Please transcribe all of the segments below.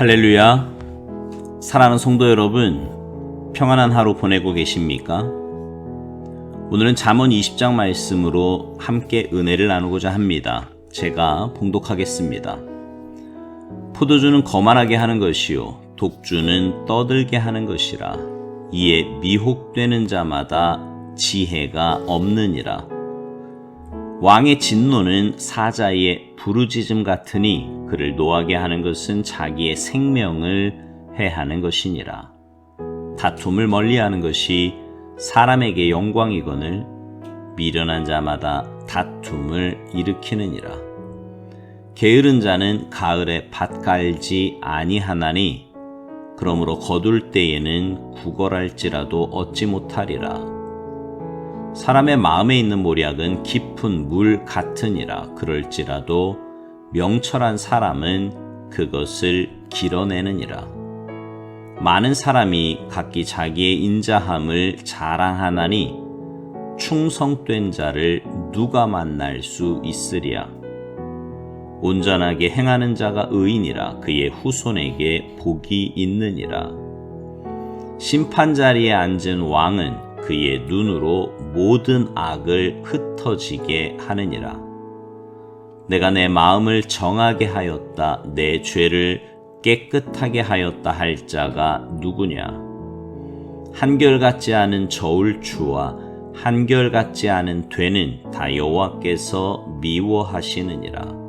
할렐루야. 사랑하는 성도 여러분, 평안한 하루 보내고 계십니까? 오늘은 잠언 20장 말씀으로 함께 은혜를 나누고자 합니다. 제가 봉독하겠습니다. 포도주는 거만하게 하는 것이요 독주는 떠들게 하는 것이라. 이에 미혹되는 자마다 지혜가 없느니라. 왕의 진노는 사자의 부르짖음 같으니 그를 노하게 하는 것은 자기의 생명을 해하는 것이니라. 다툼을 멀리하는 것이 사람에게 영광이거늘 미련한 자마다 다툼을 일으키느니라. 게으른 자는 가을에 밭 갈지 아니하나니 그러므로 거둘 때에는 구걸할지라도 얻지 못하리라. 사람의 마음에 있는 모략은 깊은 물 같으니라. 그럴지라도 명철한 사람은 그것을 길어내느니라. 많은 사람이 각기 자기의 인자함을 자랑하나니 충성된 자를 누가 만날 수 있으랴. 온전하게 행하는 자가 의인이라. 그의 후손에게 복이 있느니라. 심판자리에 앉은 왕은 그의 눈으로 모든 악을 흩어지게 하느니라. 내가 내 마음을 정하게 하였다. 내 죄를 깨끗하게 하였다 할 자가 누구냐? 한결같지 않은 저울추와 한결같지 않은 되는 다 여호와께서 미워하시느니라.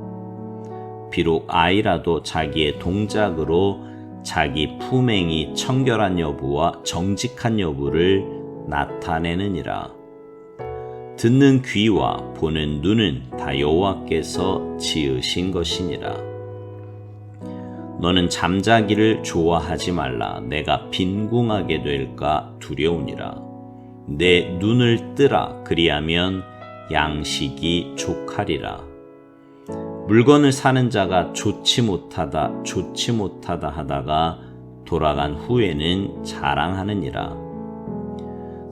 비록 아이라도 자기의 동작으로 자기 품행이 청결한 여부와 정직한 여부를 나타내느니라. 듣는 귀와 보는 눈은 다 여호와께서 지으신 것이니라. 너는 잠자기를 좋아하지 말라. 내가 빈궁하게 될까 두려우니라. 내 눈을 뜨라. 그리하면 양식이 족하리라. 물건을 사는 자가 좋지 못하다 하다가 돌아간 후에는 자랑하느니라.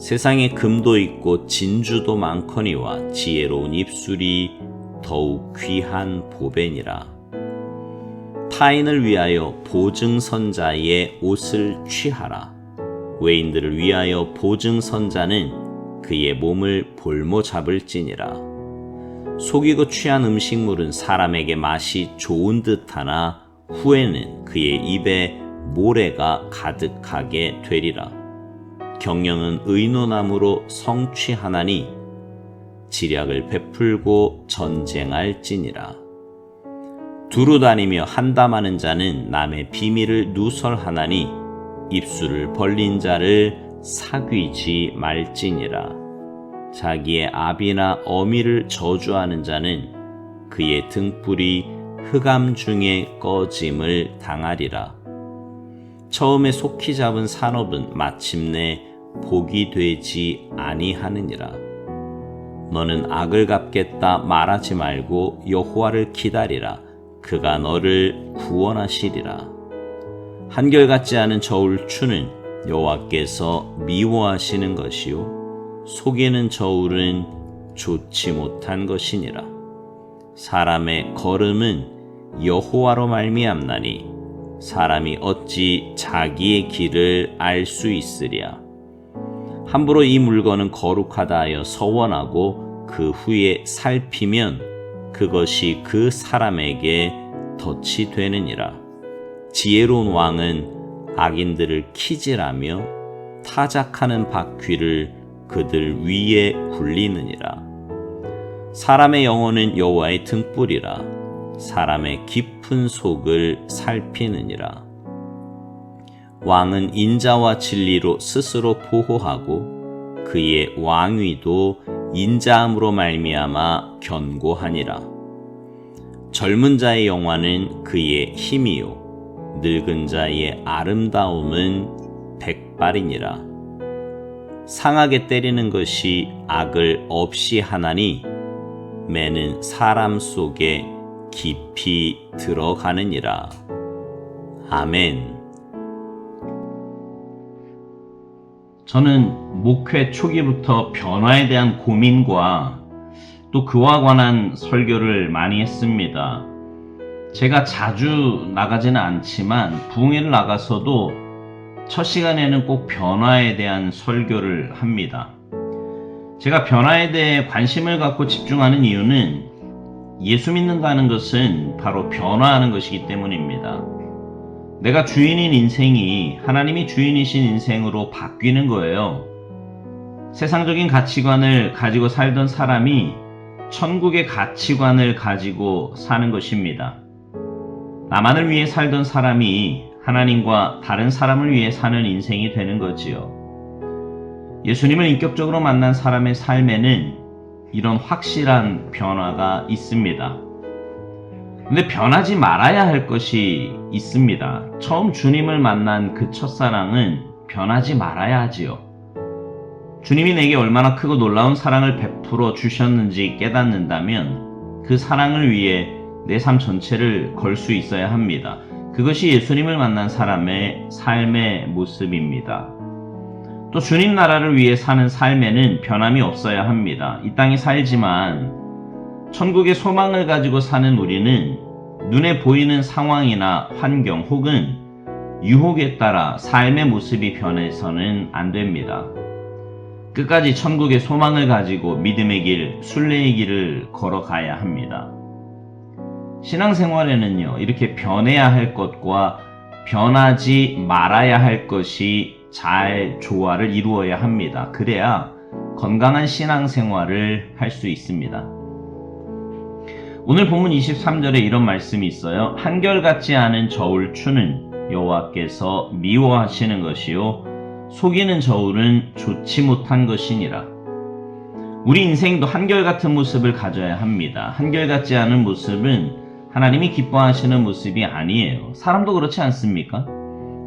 세상에 금도 있고 진주도 많거니와 지혜로운 입술이 더욱 귀한 보배니라. 타인을 위하여 보증선자의 옷을 취하라. 외인들을 위하여 보증선자는 그의 몸을 볼모 잡을지니라. 속이고 취한 음식물은 사람에게 맛이 좋은 듯하나 후에는 그의 입에 모래가 가득하게 되리라. 경영은 의논함으로 성취하나니 지략을 베풀고 전쟁할지니라. 두루 다니며 한담하는 자는 남의 비밀을 누설하나니 입술을 벌린 자를 사귀지 말지니라. 자기의 아비나 어미를 저주하는 자는 그의 등불이 흑암 중에 꺼짐을 당하리라. 처음에 속히 잡은 산업은 마침내 복이 되지 아니하느니라. 너는 악을 갚겠다 말하지 말고 여호와를 기다리라. 그가 너를 구원하시리라. 한결같지 않은 저울추는 여호와께서 미워하시는 것이요 속이는 저울은 좋지 못한 것이니라. 사람의 걸음은 여호와로 말미암나니 사람이 어찌 자기의 길을 알 수 있으랴. 함부로 이 물건은 거룩하다 하여 서원하고 그 후에 살피면 그것이 그 사람에게 덫이 되느니라. 지혜로운 왕은 악인들을 키질하며 타작하는 바퀴를 그들 위에 굴리느니라. 사람의 영혼은 여호와의 등불이라. 사람의 깊은 속을 살피느니라. 왕은 인자와 진리로 스스로 보호하고 그의 왕위도 인자함으로 말미암아 견고하니라. 젊은 자의 영화는 그의 힘이요 늙은 자의 아름다움은 백발이니라. 상하게 때리는 것이 악을 없이 하나니 매는 사람 속에 깊이 들어가느니라. 아멘. 저는 목회 초기부터 변화에 대한 고민과 또 그와 관한 설교를 많이 했습니다. 제가 자주 나가지는 않지만 부흥회를 나가서도 첫 시간에는 꼭 변화에 대한 설교를 합니다. 제가 변화에 대해 관심을 갖고 집중하는 이유는 예수 믿는다는 것은 바로 변화하는 것이기 때문입니다. 내가 주인인 인생이 하나님이 주인이신 인생으로 바뀌는 거예요. 세상적인 가치관을 가지고 살던 사람이 천국의 가치관을 가지고 사는 것입니다. 나만을 위해 살던 사람이 하나님과 다른 사람을 위해 사는 인생이 되는 거지요. 예수님을 인격적으로 만난 사람의 삶에는 이런 확실한 변화가 있습니다. 근데 변하지 말아야 할 것이 있습니다. 처음 주님을 만난 그 첫사랑은 변하지 말아야 하지요. 주님이 내게 얼마나 크고 놀라운 사랑을 베풀어 주셨는지 깨닫는다면 그 사랑을 위해 내 삶 전체를 걸 수 있어야 합니다. 그것이 예수님을 만난 사람의 삶의 모습입니다. 또 주님 나라를 위해 사는 삶에는 변함이 없어야 합니다. 이 땅에 살지만 천국의 소망을 가지고 사는 우리는 눈에 보이는 상황이나 환경 혹은 유혹에 따라 삶의 모습이 변해서는 안 됩니다. 끝까지 천국의 소망을 가지고 믿음의 길, 순례의 길을 걸어가야 합니다. 신앙생활에는요, 이렇게 변해야 할 것과 변하지 말아야 할 것이 잘 조화를 이루어야 합니다. 그래야 건강한 신앙생활을 할 수 있습니다. 오늘 본문 23절에 이런 말씀이 있어요. 한결같지 않은 저울 추는 여호와께서 미워하시는 것이요 속이는 저울은 좋지 못한 것이니라. 우리 인생도 한결같은 모습을 가져야 합니다. 한결같지 않은 모습은 하나님이 기뻐하시는 모습이 아니에요. 사람도 그렇지 않습니까?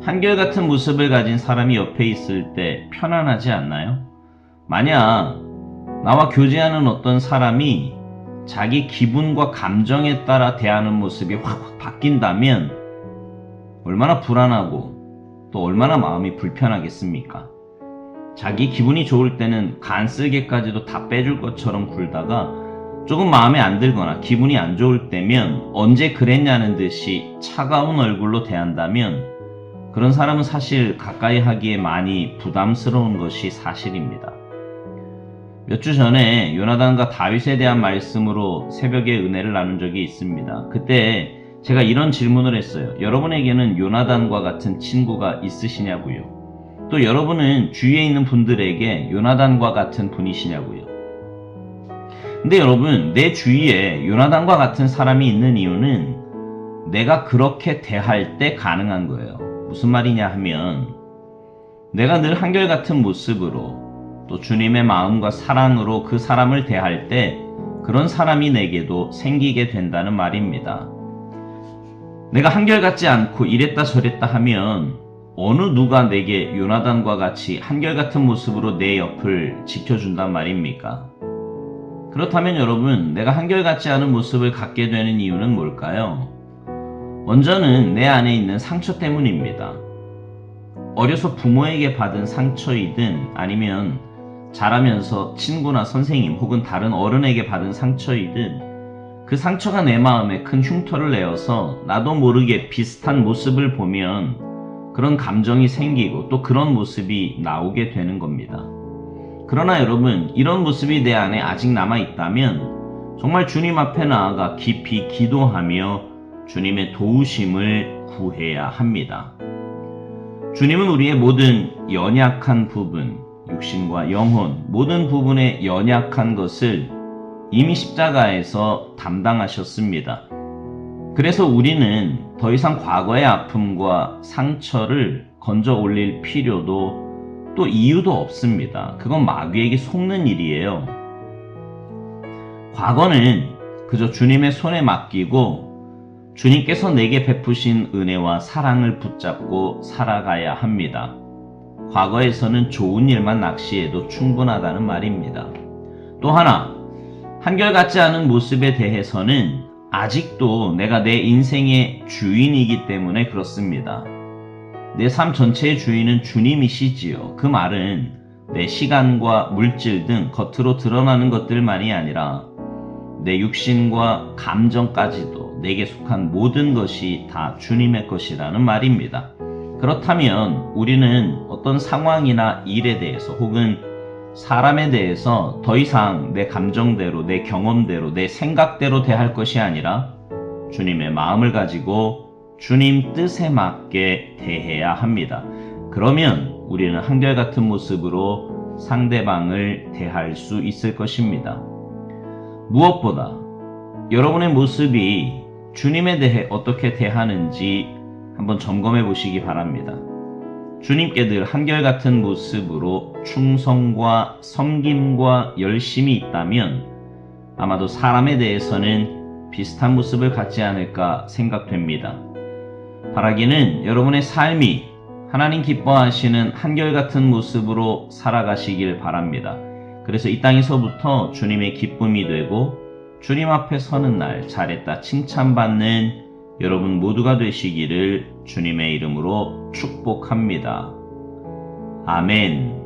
한결같은 모습을 가진 사람이 옆에 있을 때 편안하지 않나요? 만약 나와 교제하는 어떤 사람이 자기 기분과 감정에 따라 대하는 모습이 확 바뀐다면 얼마나 불안하고 또 얼마나 마음이 불편하겠습니까? 자기 기분이 좋을 때는 간쓸게까지도 다 빼줄 것처럼 굴다가 조금 마음에 안 들거나 기분이 안 좋을 때면 언제 그랬냐는 듯이 차가운 얼굴로 대한다면 그런 사람은 사실 가까이 하기에 많이 부담스러운 것이 사실입니다. 몇 주 전에 요나단과 다윗에 대한 말씀으로 새벽에 은혜를 나눈 적이 있습니다. 그때 제가 이런 질문을 했어요. 여러분에게는 요나단과 같은 친구가 있으시냐고요? 또 여러분은 주위에 있는 분들에게 요나단과 같은 분이시냐고요? 근데 여러분, 내 주위에 요나단과 같은 사람이 있는 이유는 내가 그렇게 대할 때 가능한 거예요. 무슨 말이냐 하면 내가 늘 한결같은 모습으로 또 주님의 마음과 사랑으로 그 사람을 대할 때 그런 사람이 내게도 생기게 된다는 말입니다. 내가 한결같지 않고 이랬다 저랬다 하면 어느 누가 내게 요나단과 같이 한결같은 모습으로 내 옆을 지켜준단 말입니까? 그렇다면 여러분, 내가 한결같지 않은 모습을 갖게 되는 이유는 뭘까요? 먼저는 내 안에 있는 상처 때문입니다. 어려서 부모에게 받은 상처이든 아니면 자라면서 친구나 선생님 혹은 다른 어른에게 받은 상처이든 그 상처가 내 마음에 큰 흉터를 내어서 나도 모르게 비슷한 모습을 보면 그런 감정이 생기고 또 그런 모습이 나오게 되는 겁니다. 그러나 여러분, 이런 모습이 내 안에 아직 남아있다면 정말 주님 앞에 나아가 깊이 기도하며 주님의 도우심을 구해야 합니다. 주님은 우리의 모든 연약한 부분, 육신과 영혼, 모든 부분의 연약한 것을 이미 십자가에서 담당하셨습니다. 그래서 우리는 더 이상 과거의 아픔과 상처를 건져 올릴 필요도 또 이유도 없습니다. 그건 마귀에게 속는 일이에요. 과거는 그저 주님의 손에 맡기고 주님께서 내게 베푸신 은혜와 사랑을 붙잡고 살아가야 합니다. 과거에서는 좋은 일만 낚시해도 충분하다는 말입니다. 또 하나, 한결같지 않은 모습에 대해서는 아직도 내가 내 인생의 주인이기 때문에 그렇습니다. 내 삶 전체의 주인은 주님이시지요. 그 말은 내 시간과 물질 등 겉으로 드러나는 것들만이 아니라 내 육신과 감정까지도 내게 속한 모든 것이 다 주님의 것이라는 말입니다. 그렇다면 우리는 어떤 상황이나 일에 대해서 혹은 사람에 대해서 더 이상 내 감정대로, 내 경험대로, 내 생각대로 대할 것이 아니라 주님의 마음을 가지고 주님 뜻에 맞게 대해야 합니다. 그러면 우리는 한결같은 모습으로 상대방을 대할 수 있을 것입니다. 무엇보다 여러분의 모습이 주님에 대해 어떻게 대하는지 한번 점검해 보시기 바랍니다. 주님께 늘 한결같은 모습으로 충성과 섬김과 열심이 있다면 아마도 사람에 대해서는 비슷한 모습을 갖지 않을까 생각됩니다. 바라기는 여러분의 삶이 하나님 기뻐하시는 한결같은 모습으로 살아가시길 바랍니다. 그래서 이 땅에서부터 주님의 기쁨이 되고 주님 앞에 서는 날 잘했다 칭찬받는 여러분 모두가 되시기를 주님의 이름으로 축복합니다. 아멘.